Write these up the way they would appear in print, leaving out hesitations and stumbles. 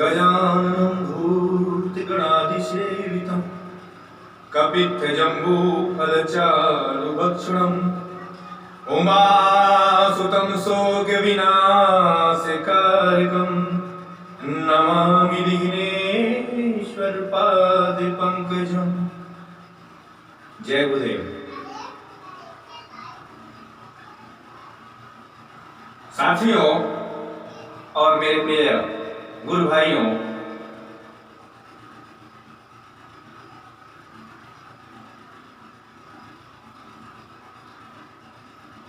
गजाननं भूतिगणाधिसेवितं कपित्थजम्बूफलचारुभक्षणम् उमासुतं शोकविनाशकारकं नमामि विघ्नेश्वरपादपङ्कजम्। जय गुरुदेव। साथियों और मेरे प्रिय गुरु भाइयों,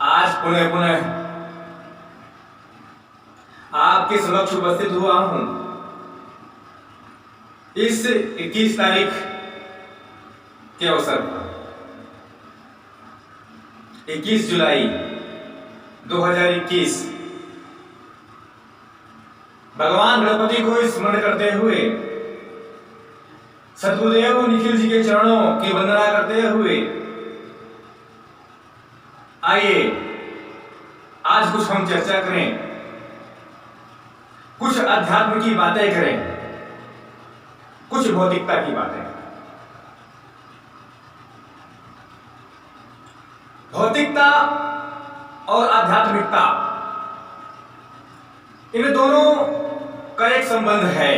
आज पुनः पुनः आपके समक्ष उपस्थित हुआ हूं। इस 21 तारीख के अवसर पर 21 जुलाई 2021 भगवान गणपति को स्मरण करते हुए, सद्गुरुदेव निखिल जी के चरणों की वंदना करते हुए, आइए आज कुछ हम चर्चा करें, कुछ अध्यात्म की बातें करें, कुछ भौतिकता की बातें। भौतिकता और आध्यात्मिकता, इन दोनों का एक संबंध है।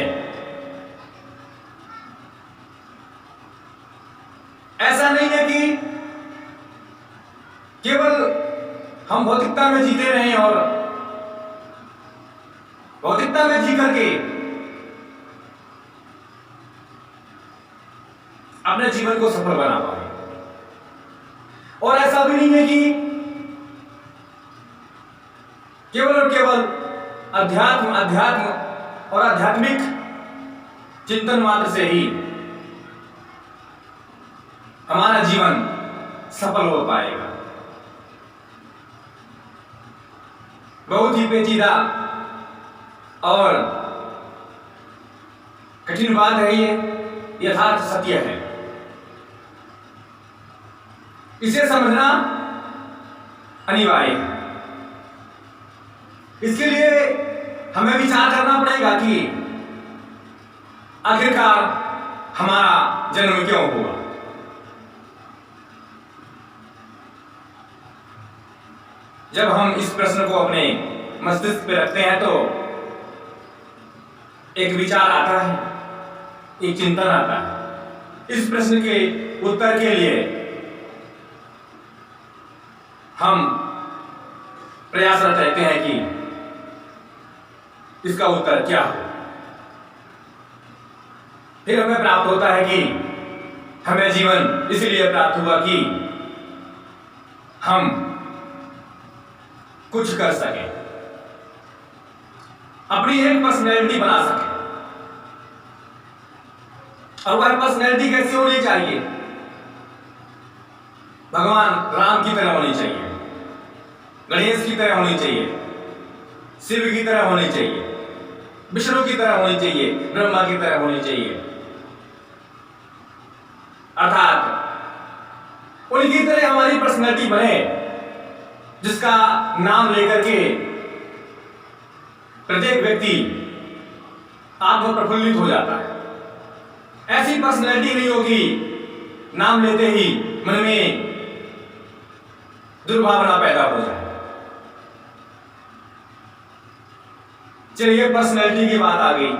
ऐसा नहीं है कि केवल हम भौतिकता में जीते रहें और भौतिकता में जी करके अपने जीवन को सफल बना पाए। और ऐसा भी नहीं है कि केवल और केवल अध्यात्म और आध्यात्मिक चिंतन मात्र से ही हमारा जीवन सफल हो पाएगा। बहुत ही पेचीदा और कठिन बात है ये, यथार्थ सत्य है। इसे समझना अनिवार्य है। इसके लिए हमें विचार करना पड़ेगा कि आखिरकार हमारा जन्म क्यों हुआ। जब हम इस प्रश्न को अपने मस्तिष्क पे रखते हैं तो एक विचार आता है, एक चिंतन आता है। इस प्रश्न के उत्तर के लिए हम प्रयासरत रहते हैं कि इसका उत्तर क्या हो। फिर हमें प्राप्त होता है कि हमें जीवन इसलिए प्राप्त हुआ कि हम कुछ कर सके, अपनी एक पर्सनैलिटी बना सके। और वह पर्सनैलिटी कैसी होनी चाहिए? भगवान राम की तरह होनी चाहिए, गणेश की तरह होनी चाहिए, शिव की तरह होनी चाहिए, विष्णु की तरह होनी चाहिए, ब्रह्मा की तरह होनी चाहिए। अर्थात उनकी तरह हमारी पर्सनैलिटी बने, जिसका नाम लेकर के प्रत्येक व्यक्ति आत्म प्रफुल्लित हो जाता है। ऐसी पर्सनैलिटी नहीं होगी नाम लेते ही मन में दुर्भावना पैदा हो जाए। चलिए, पर्सनैलिटी की बात आ गई।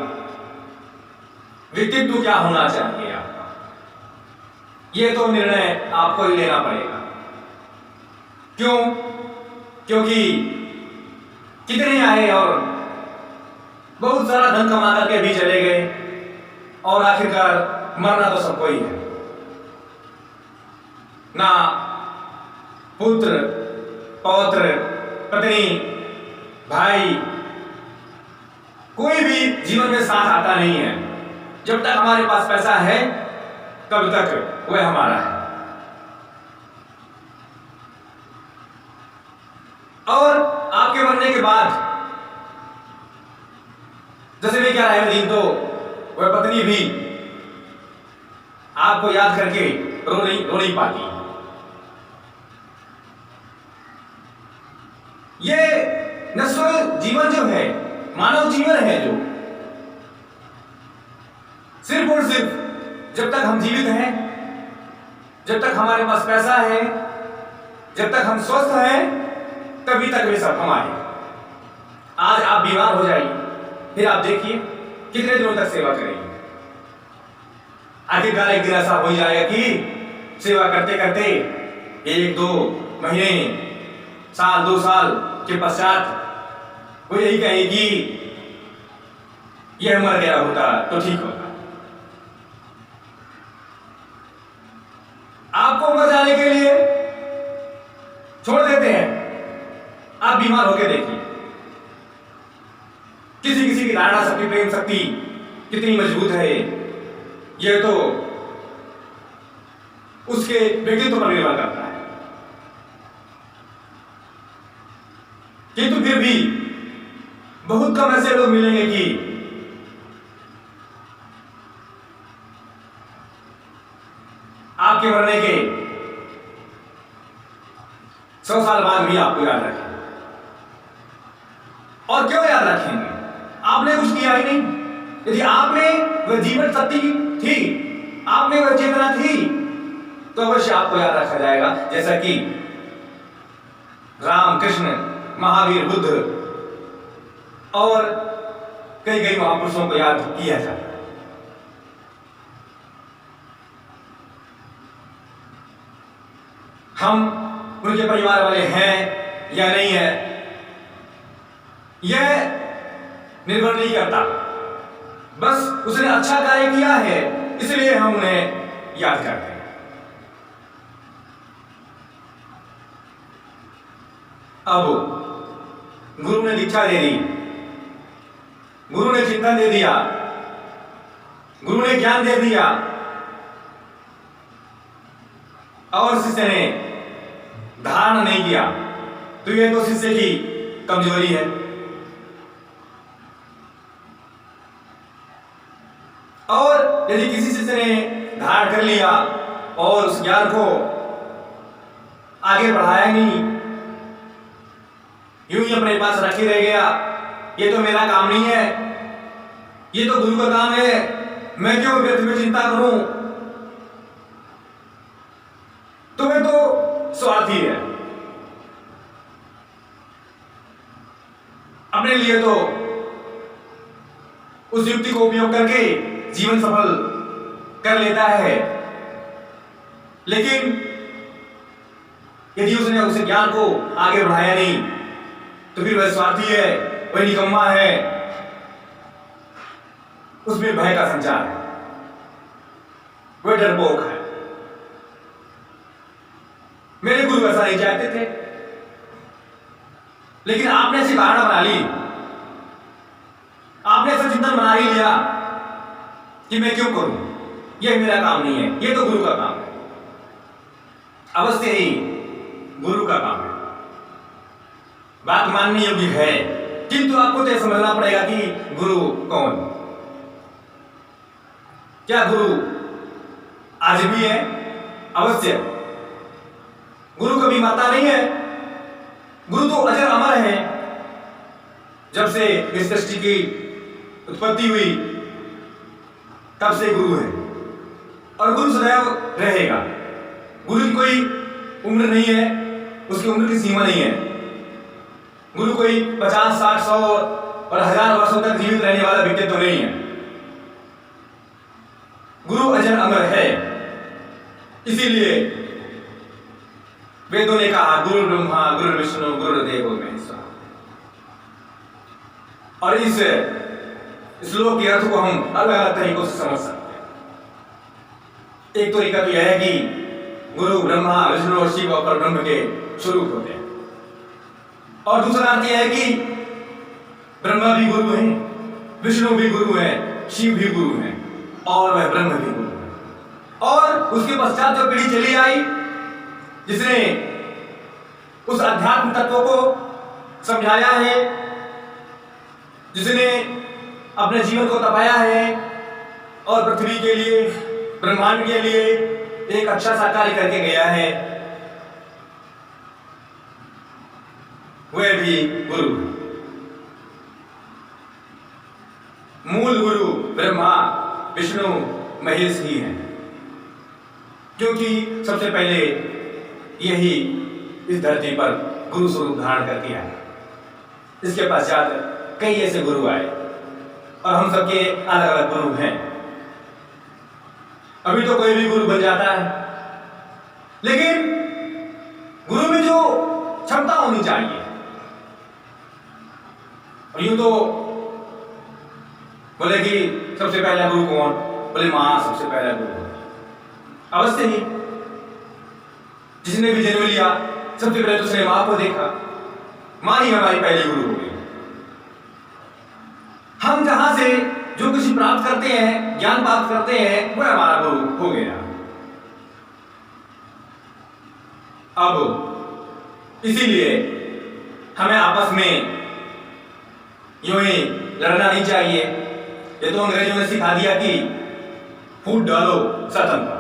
व्यक्तित्व क्या होना चाहिए आपका, यह तो निर्णय आपको ही लेना पड़ेगा। क्यों? क्योंकि कितने आए और बहुत सारा धन कमा करके भी चले गए और आखिरकार मरना तो सबको ही है। ना पुत्र, पौत्र, पत्नी, भाई, कोई भी जीवन में साथ आता नहीं है। जब तक हमारे पास पैसा है तब तक वह हमारा है। और आपके मरने के बाद जैसे भी क्या है दिन, तो वह पत्नी भी आपको याद करके रो नहीं पाती। ये नश्वर जीवन जो है, मानव जीवन है, जो सिर्फ और सिर्फ जब तक हम जीवित हैं, जब तक हमारे पास पैसा है, जब तक हम स्वस्थ हैं, तभी तक वे सब हमारे। आज आप बीमार हो जाइए, फिर आप देखिए कितने दिनों तक सेवा करेंगे। आखिरकार एक दिन ऐसा हो जाएगा कि सेवा करते करते 1-2 महीने, साल 2 साल के पश्चात वो यही कहेगी यह मर गया होता तो ठीक होता। आपको मर जाने के लिए छोड़ देते हैं, आप बीमार होकर देखिए। किसी किसी की धारणा शक्ति, प्रेम शक्ति कितनी मजबूत है, यह तो उसके व्यक्तित्व पर निर्भर करता है। किंतु फिर भी बहुत कम ऐसे लोग मिलेंगे कि आपके मरने के 100 साल बाद भी आपको याद रखें। और क्यों याद रखेंगे? आपने कुछ किया ही नहीं। यदि आप में वह जीवन शक्ति थी, आप में वह चेतना थी, तो अवश्य आपको याद रखा जाएगा। जैसा कि राम, कृष्ण, महावीर, बुद्ध और कई कई महापुरुषों को याद किया जाता है। हम उनके परिवार वाले हैं या नहीं है, यह निर्भर नहीं करता। बस उसने अच्छा कार्य किया है, इसलिए हम उन्हें याद करते हैं। अब गुरु ने दीक्षा दे दी, गुरु ने चिंतन दे दिया, गुरु ने ज्ञान दे दिया, और शिष्य ने धारण नहीं किया, तो यह तो शिष्य की कमजोरी है। और यदि किसी शिष्य ने धारण कर लिया और उस ज्ञान को आगे बढ़ाया नहीं, यूं ही अपने पास रखे रह गया, ये तो मेरा काम नहीं है, ये तो गुरु का काम है, मैं क्यों व्यर्थ में चिंता करूं, तो वह तो स्वार्थी है। अपने लिए तो उस युक्ति को उपयोग करके जीवन सफल कर लेता है, लेकिन यदि उसने उस ज्ञान को आगे बढ़ाया नहीं, तो फिर वह स्वार्थी है, वह निकम्मा है, उसमें भय का संचार है, वह डरपोक है। मेरे गुरु ऐसा नहीं चाहते थे, लेकिन आपने ऐसी धारणा बना ली, आपने ऐसा चिंतन बना ही लिया कि मैं क्यों करूं, यह मेरा काम नहीं है, यह तो गुरु का काम है। अवश्य ही गुरु का काम है, बात मानने योग्य है, किंतु आपको तो समझना पड़ेगा कि गुरु कौन। क्या गुरु आज भी है? अवश्य। गुरु कभी मरता नहीं है, गुरु तो अजर अमर है। जब से इस सृष्टि की उत्पत्ति हुई तब से गुरु है, और गुरु सदैव रहेगा। गुरु की कोई उम्र नहीं है, उसकी उम्र की सीमा नहीं है। गुरु कोई 50, 60, 100 और 1000 वर्षों तक जीवित रहने वाला व्यक्तित्व तो नहीं है। गुरु अजर अमर है, इसीलिए वेदों ने कहा गुरु ब्रह्मा गुरु विष्णु गुरुदेव महेश्वर। और इस श्लोक के अर्थ को हम अलग अलग तरीकों से समझ सकते हैं। एक तरीका तो यह है कि गुरु ब्रह्मा विष्णु और शिव और ब्रह्म के स्वरूप होते हैं, और दूसरा अर्थ यह है कि ब्रह्मा भी गुरु हैं, विष्णु भी गुरु हैं, शिव भी गुरु हैं, और वह ब्रह्म भी गुरु है। और उसके पश्चात जो पीढ़ी चली आई, जिसने उस अध्यात्म तत्व को समझाया है, जिसने अपने जीवन को तपाया है और पृथ्वी के लिए, ब्रह्मांड के लिए एक अच्छा सा कार्य करके गया है, वह भी गुरु। मूल गुरु ब्रह्मा, विष्णु महेश ही हैं, क्योंकि सबसे पहले यही इस धरती पर गुरु स्वरूप धारण करके आए। इसके पश्चात कई ऐसे गुरु आए और हम सबके अलग अलग गुरु हैं। अभी तो कोई भी गुरु बन जाता है, लेकिन गुरु में जो क्षमता होनी चाहिए, और यूं तो बोले कि सबसे पहला गुरु कौन, बोले मां सबसे पहला गुरु। अवश्य ही जिसने भी जन्म लिया सबसे पहले तो उसने मां को देखा, मां ही हमारी पहली गुरु हो गई। हम जहां से जो कुछ प्राप्त करते हैं, ज्ञान प्राप्त करते हैं, वह हमारा गुरु हो गया। अब इसीलिए हमें आपस में यूं ही लड़ना नहीं चाहिए। ये तो अंग्रेजों ने सिखा दिया कि फूट डालो सतन पर।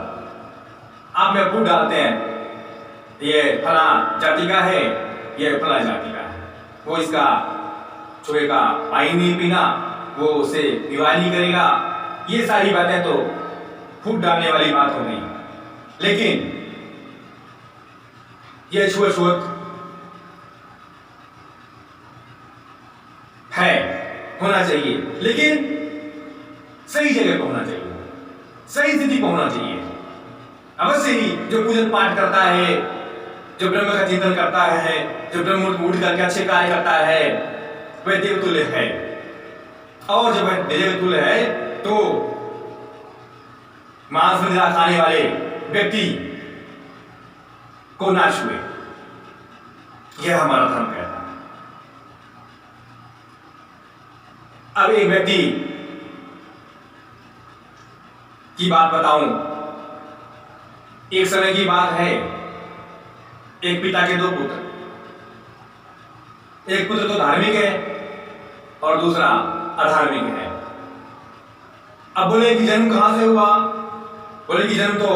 आप में फूट डालते हैं, ये फला जाति का है, ये फला जाति का है, वो इसका छुएगा, पानी नहीं पीना, वो उसे विवाह नहीं करेगा। ये सारी बातें तो फूट डालने वाली बात हो गई। लेकिन ये छुआछूत है, होना चाहिए, लेकिन सही जगह पर होना चाहिए, सही स्थिति पर होना चाहिए। अवश्य ही जो पूजन पाठ करता है, जो ब्रह्म का चिंतन करता है, जो ब्रह्म उठ करके अच्छे कार्य करता है, वह देवतुल्य है। और जब वह देवतुल्य है तो मांस मदिरा खाने वाले व्यक्ति को ना छुए, यह हमारा धर्म कहता है। अब एक व्यक्ति की बात बताऊं। एक समय की बात है, एक पिता के दो पुत्र, एक पुत्र तो धार्मिक है और दूसरा अधार्मिक है। अब बोले कि जन्म कहां से हुआ, बोले कि जन्म तो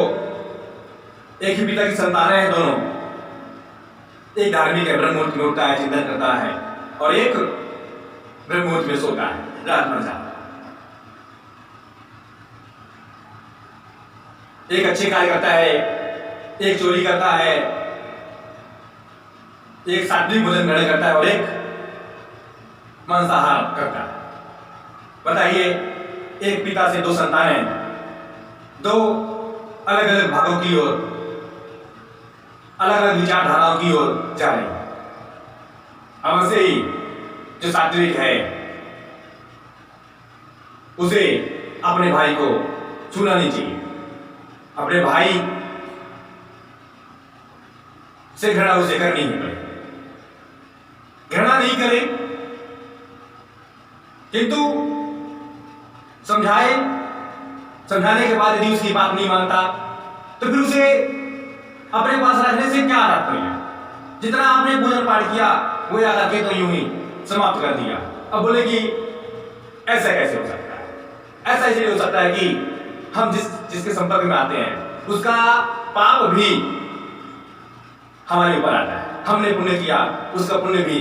एक ही पिता की संतान है दोनों। एक धार्मिक है, ब्रह्ममुहूर्त में उठता है, चिंतन करता है, और एक ब्रह्ममुहूर्त में सोता है, रात भर जाता है। एक अच्छे कार्य करता है, एक चोरी करता है, एक सात्विक भोजन ग्रहण करता है और एक मांसाहार करता है। बताइए, एक पिता से दो संतानें दो अलग अलग भागों की ओर, अलग अलग विचारधाराओं की ओर जा रही है। अवश्य ही जो सात्विक है उसे अपने भाई को छूना नहीं चाहिए, अपने भाई से घृणा उसे करनी ही पड़े। घृणा नहीं करे, किंतु समझाने के बाद यदि उसकी बात नहीं मानता तो फिर उसे अपने पास रखने से क्या तात्पर्य। जितना आपने पूजन पाठ किया वो याद रखे तो यूं ही समाप्त कर दिया। अब बोले कि ऐसा कैसे हो सकता है, ऐसा इसलिए हो सकता है कि हम जिसके संपर्क में आते हैं उसका पाप भी हमारे ऊपर आता है। हमने पुण्य किया, उसका पुण्य भी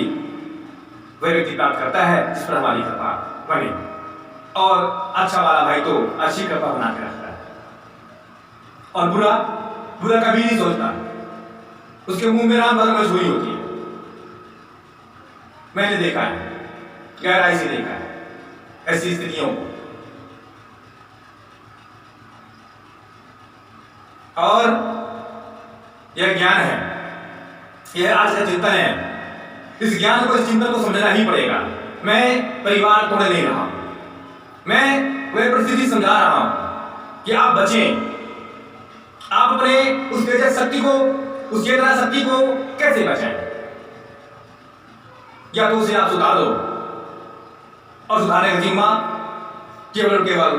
वह व्यक्ति प्राप्त करता है जिस पर हमारी कृपा बने। और अच्छा वाला भाई तो अच्छी कृपा बना के रखता है, और बुरा कभी नहीं सोचता, उसके मुंह में राम भर मजबूरी होती है। मैंने देखा है, गहराई से देखा है ऐसी स्थितियों को। और यह ज्ञान है, यह आज का चिंतन है। इस ज्ञान को, इस चिंतन को समझना ही पड़ेगा। मैं परिवार तोड़ नहीं रहा हूं, मैं वह परिस्थिति समझा रहा हूं कि आप बचें। आप अपने उस तेजस शक्ति को, उस चेतना शक्ति को कैसे बचाएं? या तो उसे आप सुधार दो, और सुधारने का जिम्मा केवल और केवल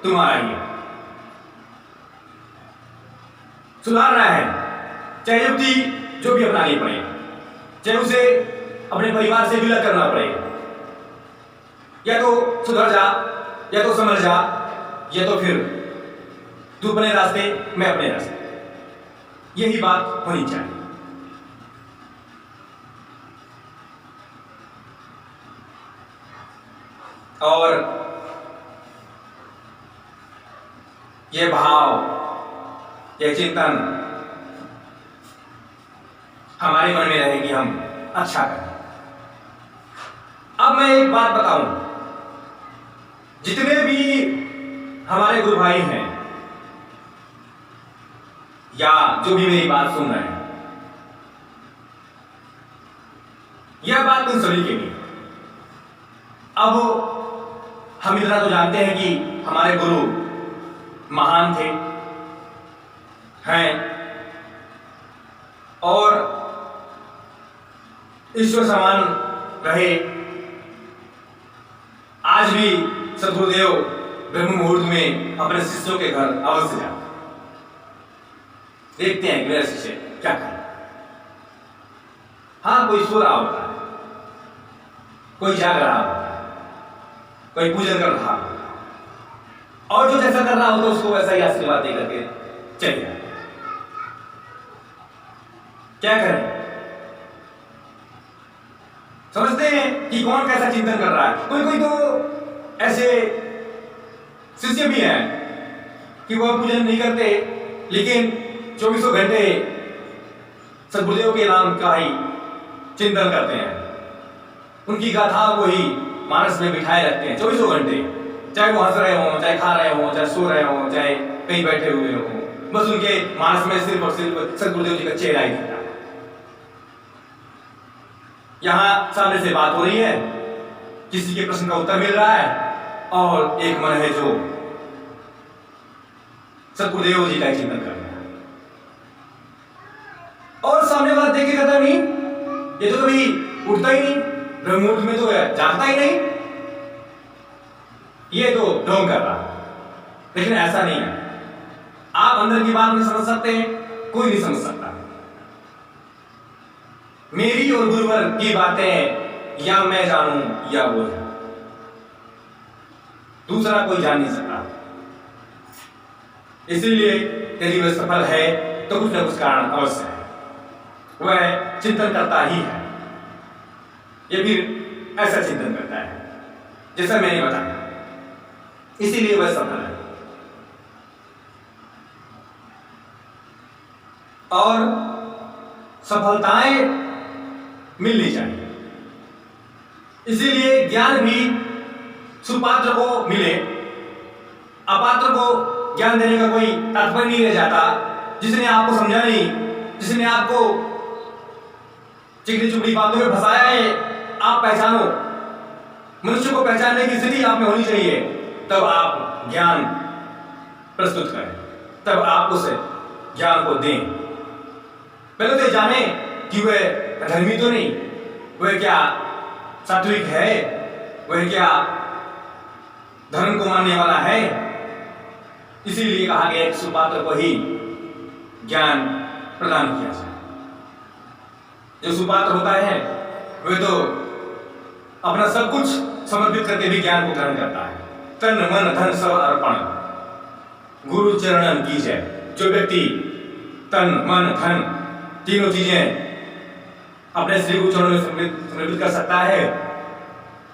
तुम्हारा ही है। सुधारना है, चाहे युक्ति जो भी अपनानी पड़े, चाहे उसे अपने परिवार से विलग करना पड़े। या तो सुधर जा, या तो समझ जा, या तो फिर तू अपने रास्ते, मैं अपने रास्ते। यही बात होनी चाहिए। और ये भाव, ये चिंतन हमारे मन में रहे कि हम अच्छा करें। अब मैं एक बात बताऊं, जितने भी हमारे गुरु भाई हैं या जो भी मेरी बात सुन रहे हैं, यह बात उन सभी के लिए। अब हम इतना तो जानते हैं कि हमारे गुरु महान थे, हैं और ईश्वर समान रहे। आज भी सद्गुरुदेव ब्रह्म मुहूर्त में अपने शिष्यों के घर अवश्य जाते, देखते हैं कि मेरे शिष्य क्या करें। हाँ, कोई सो रहा होता है, कोई जाग रहा होता है, कोई पूजन कर रहा होता है, और जो जैसा कर रहा होता है उसको वैसा ही आशीर्वाद दे करके चले जाए। क्या करें? समझते हैं कि कौन कैसा चिंतन कर रहा है। कोई कोई तो ऐसे शिष्य भी हैं कि वह पूजन नहीं करते, लेकिन 24 घंटे सद्गुरुदेव के नाम का ही चिंतन करते हैं, उनकी गाथाओं को ही मानस में बिठाए रखते हैं 24 घंटे। चाहे वो हंस रहे हों, चाहे खा रहे हों, चाहे सो रहे हों, चाहे कहीं बैठे हुए हों, बस उनके मानस में सिर्फ और सिर्फ सद्गुरुदेव जी का चेहरा ही दिखता है। यहां सामने से बात हो रही है, किसी के प्रश्न का उत्तर मिल रहा है और एक मन है जो सद्गुरुदेव जी का चिंतन कर रहा है, और सामने वाला देख के कहता नहीं, ये तो कभी उठता ही नहीं, ब्रह्ममुहूर्त में तो जागता ही नहीं, ये तो ढोंग कर रहा है। लेकिन ऐसा नहीं है। आप अंदर की बात नहीं समझ सकते, कोई नहीं समझ सकता। मेरी और गुरुवर की बातें या मैं जानूं या वो जाने, दूसरा कोई जान नहीं सकता। इसीलिए यदि वह सफल है तो कुछ न कुछ कारण अवश्य है, वह चिंतन करता ही है, या फिर ऐसा चिंतन करता है जैसा मैंने बताया, इसीलिए वह सफल है। और सफलताएं मिलनी चाहिए, इसीलिए ज्ञान भी सुपात्र को मिले, अपात्र को ज्ञान देने का कोई तात्पर्य नहीं रह जाता। जिसने आपको समझा नहीं, जिसने आपको चिकनी चुपड़ी बातों में फंसाया है, आप पहचानो। मनुष्य को पहचानने की स्थिति आप में होनी चाहिए, तब आप ज्ञान प्रस्तुत करें, तब आप उस ज्ञान को दें। पहले तो जाने कि वह धर्मी तो नहीं, वह क्या सात्विक है, वह क्या धर्म को मानने वाला है। इसीलिए कहा गया कि सुपात्र को ही ज्ञान प्रदान किया जाए। जो सुपात्र होता है वह तो अपना सब कुछ समर्पित करके भी ज्ञान को ग्रहण करता है। तन मन धन सब अर्पण गुरु चरणन की जय। जो व्यक्ति तन मन धन तीनों चीजें अपने श्री गुरु चरणों में समर्पित कर सकता है,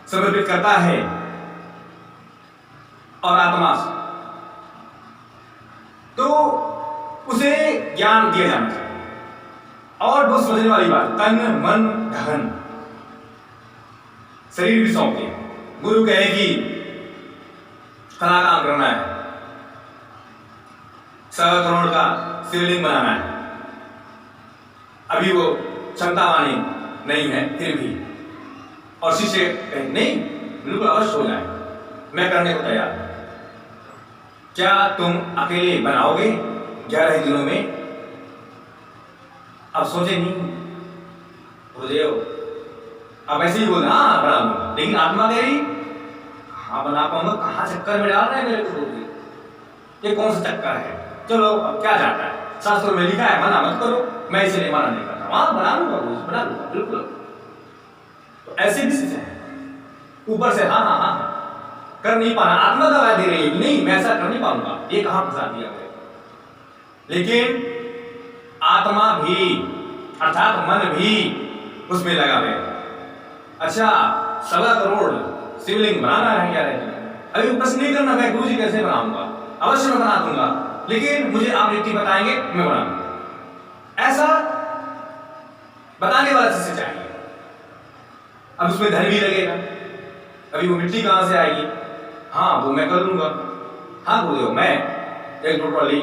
समर्पित करता है, और आत्मा, तो उसे ज्ञान दिया जाना चाहिए। और बहुत समझने वाली बात, तन मन धन शरीर भी सौंप दिया। गुरु कहे कि फला काम करना है, 100 करोड़ का शिवलिंग बनाना है, अभी वो क्षमतावानी नहीं है, फिर भी, और शिष्य कहे नहीं बिल्कुल अवश्य हो जाए, मैं करने को तैयार हूं। क्या तुम अकेले बनाओगे 11 दिनों में? अब सोचे नहीं गुरुदेव, अब ऐसे ही बोल, हाँ बना दूंगा, लेकिन आत्मा कह रही हाँ बना पाऊंगा, कहाँ चक्कर में डाल रहे हैं मेरे को, ये कौन सा चक्कर है? चलो अब क्या जाता है, शास्त्रों में लिखा है मना मत करो, मैं इसलिए मना नहीं करता, हाँ बना लूंगा, बना लूंगा बिल्कुल। तो ऐसे भी चीजें हैं, ऊपर से हाँ हाँ हाँ कर नहीं पाना, आत्मा दवा दे रही है कि नहीं मैं ऐसा कर नहीं पाऊंगा, ये कहां फंसा दिया गया। लेकिन आत्मा भी अर्थात मन भी उसमें लगा गया। अच्छा 1.25 करोड़ शिवलिंग बनाना है क्या? अभी प्रश्न नहीं करना मैं गुरु जी कैसे बनाऊंगा, अवश्य मैं बना दूंगा, लेकिन मुझे आप लिट्टी बताएंगे, मैं बना दूंगा। ऐसा बताने वाला शिष्य चाहिए। अब उसमें धन भी लगेगा, अभी वो मिट्टी कहां से आएगी? हाँ, वो मैं कर लूंगा। हाँ गुरुदेव, मैं 1-2 ट्रॉली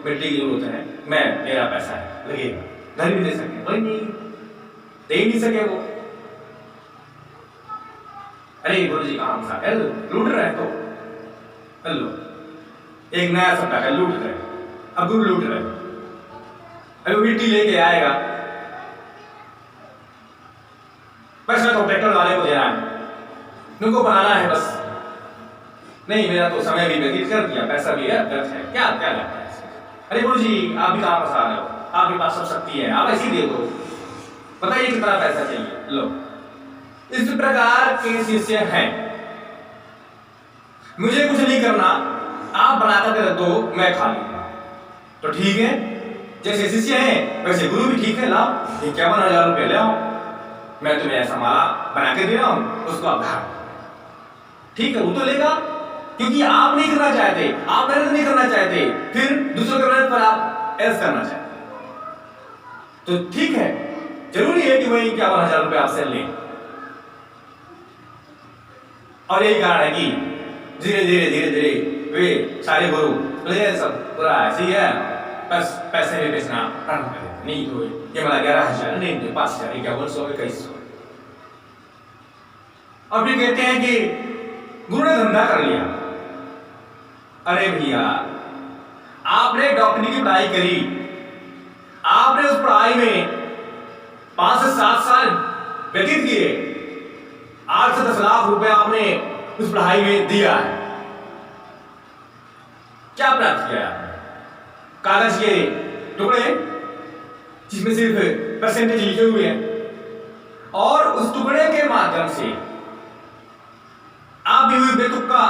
मिट्टी की जरूरत है, मैं, मेरा पैसा है, लगेगा, धन भी दे सके। वही नहीं, दे ही नहीं सके वो। अरे गुरु जी कहां सा लूट रहे तो लो, एक नया सप्ताह का लूट रहे। अब गुरु लूट रहे, अभी मिट्टी लेके आएगा, पैसा तो ट्रैक्टर वाले को देना है, उनको बनाना है बस। नहीं, मेरा तो समय भी व्यतीत कर दिया, पैसा भी है, व्यर्थ है, क्या क्या लगता है? अरे गुरु जी आप भी कहां फंसा रहे हो? आपके पास सब शक्ति है, आप ऐसी दे दो, बताइए कितना पैसा चाहिए, लो। इस प्रकार के शिष्य हैं। मुझे कुछ नहीं करना, आप बनाकर दे दो, मैं खा लूंगा। तो ठीक है, जैसे शिष्य हैं वैसे गुरु भी ठीक है, लाओ 51,000 रुपये ले आओ, मैं तुम्हें ऐसा माला बना के दे रहा हूं, उसको आप खा। ठीक है, वो तो लेगा, क्योंकि आप नहीं करना चाहते, आप मेहनत नहीं करना चाहते, फिर दूसरों के मेहनत पर आप ऐसा करना चाहते। तो ठीक है, जरूरी है कि वही 51,000 रुपये आपसे लें। और यही कारण है कि धीरे धीरे वे सारे गुरु बोले सब पूरा ऐसे ही है, बस पैसे में बेचना प्रारंभ कर देते। नहीं तो ये मला 11,000 नहीं, 5,000, 51,100, 21,000। और फिर कहते हैं कि गुरु ने धंधा कर लिया। अरे भैया, आपने डॉक्टरी की पढ़ाई करी, आपने उस पढ़ाई में 5 से 7 साल व्यतीत किए, 8 से 10 लाख रुपए आपने उस पढ़ाई में दिया है, क्या प्राप्त किया? कागज के टुकड़े जिसमें सिर्फ परसेंटेज लिखे हुए हैं, और उस टुकड़े के माध्यम से आप भी हुई बेतुका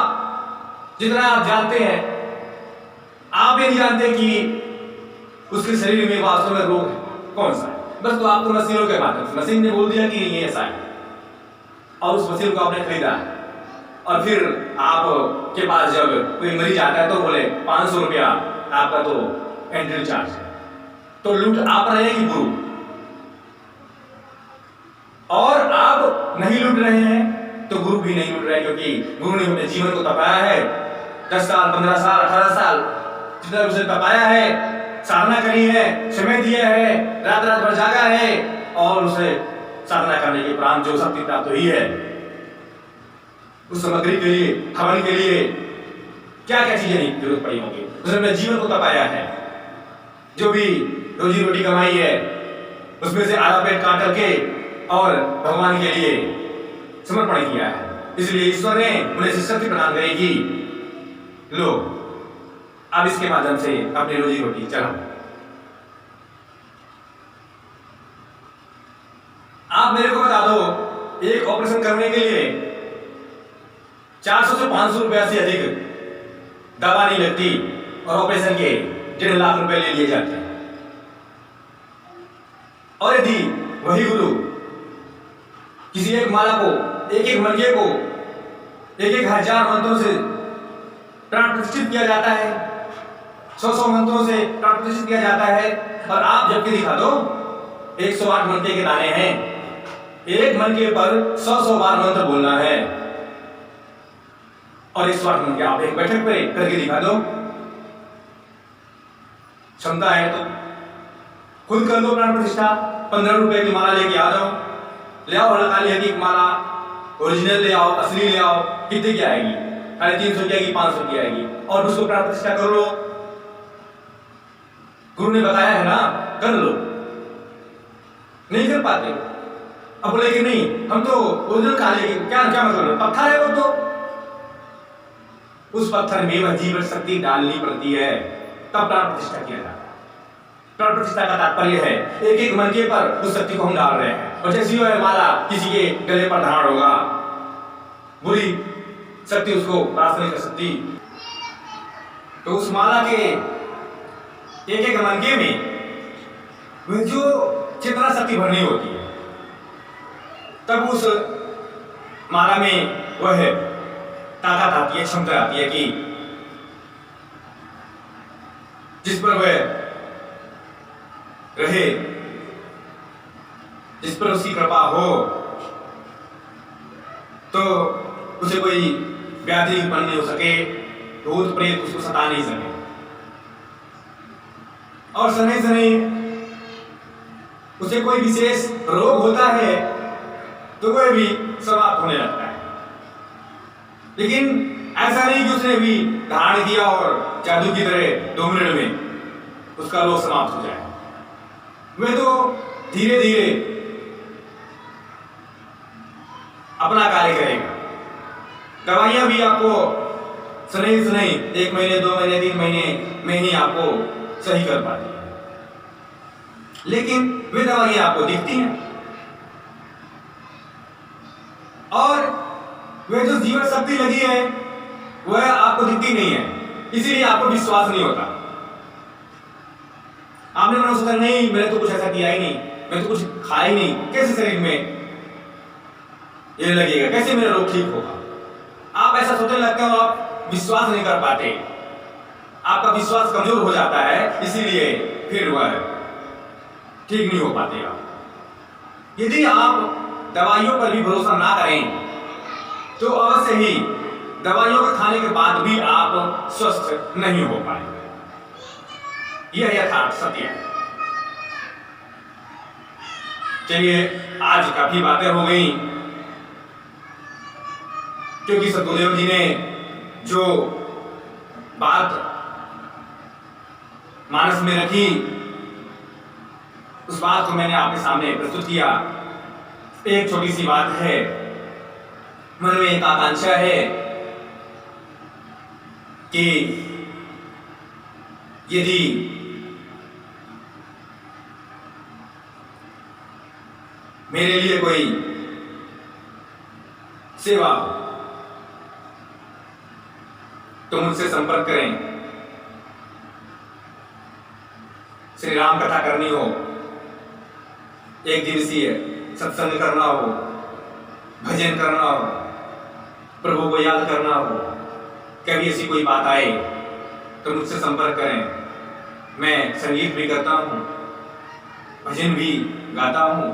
जितना आप जानते हैं, आप ये नहीं जानते कि उसके शरीर में वास्तव में रोग है कौन सा है। बस तो आपको मशीनों के माध्यम से, मशीन ने बोल दिया कि ये ऐसा है, और उस मशीन को आपने खरीदा है, और फिर आप के पास जब कोई मरीज आता है तो बोले 500 रुपया आपका तो एंट्री चार्ज है। तो लूट आप रहे हैं कि गुरु? और आप नहीं लूट रहे हैं तो गुरु भी नहीं लूट रहे हैं, क्योंकि गुरु ने अपने जीवन को तपाया है, 10 साल, 15 साल, 18 साल जितना उसे तपाया है, साधना करी है, समय दिया है, रात रात भर जागा है, और उसे साधना करने के उपरांत जो शक्ति प्राप्त हुई है, उस सामग्री के लिए, हवन के लिए क्या क्या चीजें नहीं जरूरत पड़ी होंगी, उसने अपने जीवन को तपाया है। जो भी रोजी रोटी कमाई है उसमें से आधा पेट काट करके और भगवान के लिए समर्पण किया है, इसलिए ईश्वर ने उन्हें शक्ति प्रदान करेगी, लो अब इसके माध्यम से अपनी रोजी रोटी चलाओ। आप मेरे को बता दो, एक ऑपरेशन करने के लिए 400 से 500 रुपया से अधिक दवा नहीं लगती, और ऑपरेशन के 1.5 लाख रुपए ले लिए जाते हैं। और यदि वही गुरु किसी एक माला को, एक एक मंगे को 1-1 हजार मंत्रों से प्राण प्रतिष्ठित किया जाता है, 100-100 मंत्रों से प्राण प्रतिष्ठित किया जाता है, और आप जबकि दिखा दो 108 मंत्र के दाने हैं, एक मनके पर 100-100 बार मंत्र बोलना है, और 108 मंत्र आप एक बैठक पे करके दिखा दो, क्षमता है तो खुद कर दो प्राण प्रतिष्ठा। 15 रुपए की माला लेके आ जाओ, ले आओ हड़काली हदी की माला, ओरिजिनल ले आओ, असली ले आओ, कितने की आएगी? 350 की आएगी, 500 की आएगी, और उसको प्राण प्रतिष्ठा कर लो। गुरु ने बताया है ना, कर लो। नहीं कर पाते, अब बोले कि नहीं हम तो ओरिजिनल खा लेंगे, क्या क्या मतलब? पत्थर है वो, तो उस पत्थर में वह जीवन शक्ति डालनी पड़ती है, तब प्राण प्रतिष्ठा किया जाता है। प्राण प्रतिष्ठा का तात्पर्य है एक एक मनके पर उस शक्ति को हम डाल रहे हैं, और जैसी वह माला किसी के गले पर धारण होगा, बुरी शक्ति उसको प्राप्त नहीं कर सकती, तो उस माला के एक एक मनके में वह जो चेतना शक्ति भरनी होती है, तब उस माला में वह ताकत आती है, क्षमता आती है कि जिस पर वह रहे, जिस पर उसकी कृपा हो, तो उसे कोई व्याधि उत्पन्न नहीं हो सके, भूत प्रेत उसको सता नहीं सके। और शनि शनि उसे कोई विशेष रोग होता है तो वह भी समाप्त होने लगता है। लेकिन ऐसा नहीं कि उसने भी धारण किया और जादू की तरह 2 मिनट में उसका रोग समाप्त हो जाए। वह तो धीरे धीरे अपना कार्य करेगा। दवाइयां भी आपको शनि 1 महीने 2 महीने 3 महीने में ही आपको सही कर पाती है, लेकिन वे दवाइयां आपको दिखती हैं और वे जो जीवन शक्ति लगी है वह आपको दिखती नहीं है, इसीलिए आपको विश्वास नहीं होता। आपने मन सोचा नहीं, मैंने तो कुछ ऐसा किया ही नहीं, मैं तो कुछ खाया ही नहीं, कैसे शरीर में ये लगेगा, कैसे मेरा रोग ठीक होगा। आप ऐसा सोचने लगते हो, आप विश्वास नहीं कर पाते, आपका विश्वास कमजोर हो जाता है, इसीलिए फिर वह ठीक नहीं हो पाते आप। यदि आप दवाइयों पर भी भरोसा ना करें तो अवश्य ही दवाइयों के खाने के बाद भी आप स्वस्थ नहीं हो पाएंगे। यह यथार्थ सत्य है। चलिए, आज काफी बातें हो गई, क्योंकि सद्गुरुदेव जी ने जो बात मानस में रखी उस बात को मैंने आपके सामने प्रस्तुत किया। एक छोटी सी बात है, मन में एक आकांक्षा है कि यदि मेरे लिए कोई सेवा हो तो मुझसे संपर्क करें। श्री राम कथा करनी हो, 1 दिवसीय सत्संग करना हो, भजन करना हो, प्रभु को याद करना हो, कभी ऐसी कोई बात आए तो मुझसे संपर्क करें। मैं संगीत भी करता हूँ, भजन भी गाता हूँ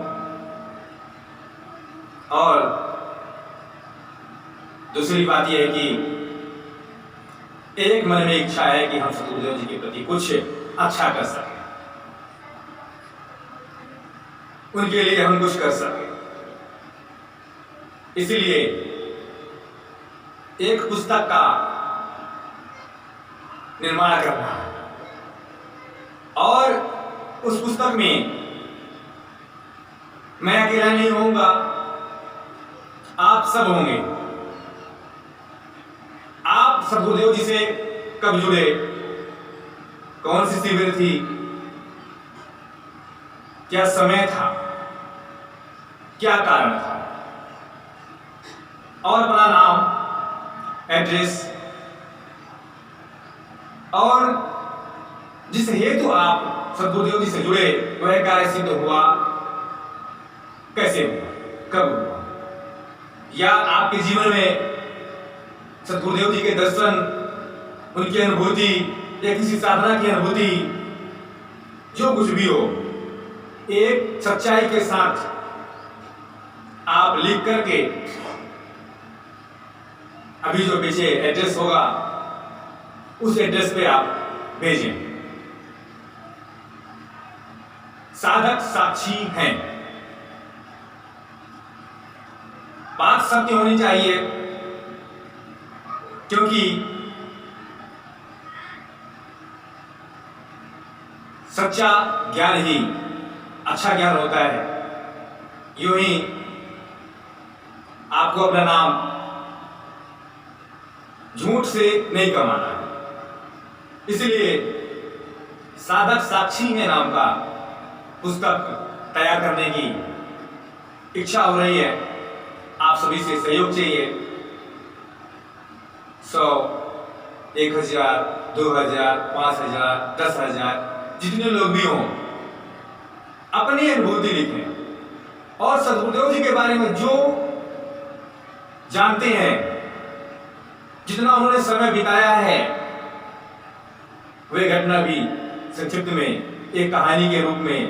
और दूसरी बात यह है कि एक मन में इच्छा है कि हम सद्गुरुदेव जी के प्रति कुछ अच्छा कर सकें, उनके लिए हम कुछ कर सकें। इसलिए एक पुस्तक का निर्माण करना है और उस पुस्तक में मैं अकेला नहीं होऊंगा, आप सब होंगे। आप सद्गुरुदेव जी से कब जुड़े, कौन सी शिविर थी, क्या समय था, क्या कारण था, और अपना नाम, एड्रेस और जिस हेतु आप सद्गुरुदेव जी से जुड़े वह कार्य सिद्ध हुआ, कैसे हुआ, कब हुआ, या आपके जीवन में सद्गुरुदेव जी के दर्शन, उनकी अनुभूति या किसी साधना की अनुभूति, जो कुछ भी हो, एक सच्चाई के साथ आप लिख करके अभी जो पीछे एड्रेस होगा उस एड्रेस पे आप भेजें। साधक साक्षी हैं, बात सत्य होनी चाहिए, क्योंकि सच्चा ज्ञान ही अच्छा ज्ञान होता है। यूं ही आपको अपना नाम झूठ से नहीं कमाना है, इसलिए साधक साक्षी है नाम का पुस्तक तैयार करने की इच्छा हो रही है। आप सभी से सहयोग चाहिए। 100, 1000, 2000, 5000, 10,000 जितने लोग भी हों, अपनी अनुभूति लिखें और सद्गुरुदेव जी के बारे में जो जानते हैं, जितना उन्होंने समय बिताया है, वे घटना भी संक्षिप्त में एक कहानी के रूप में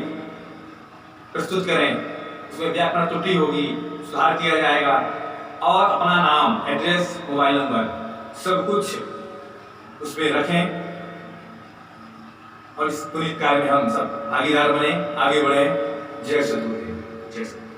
प्रस्तुत करें। उसमें व्याकरण त्रुटि होगी, सुधार किया जाएगा और अपना नाम, एड्रेस, मोबाइल नंबर सब कुछ उसमें रखें और इस पुनीत कार्य में हम सब भागीदार बने, आगे बढ़े। जय सद्गुरुदेव, जय सद्गुरुदेव।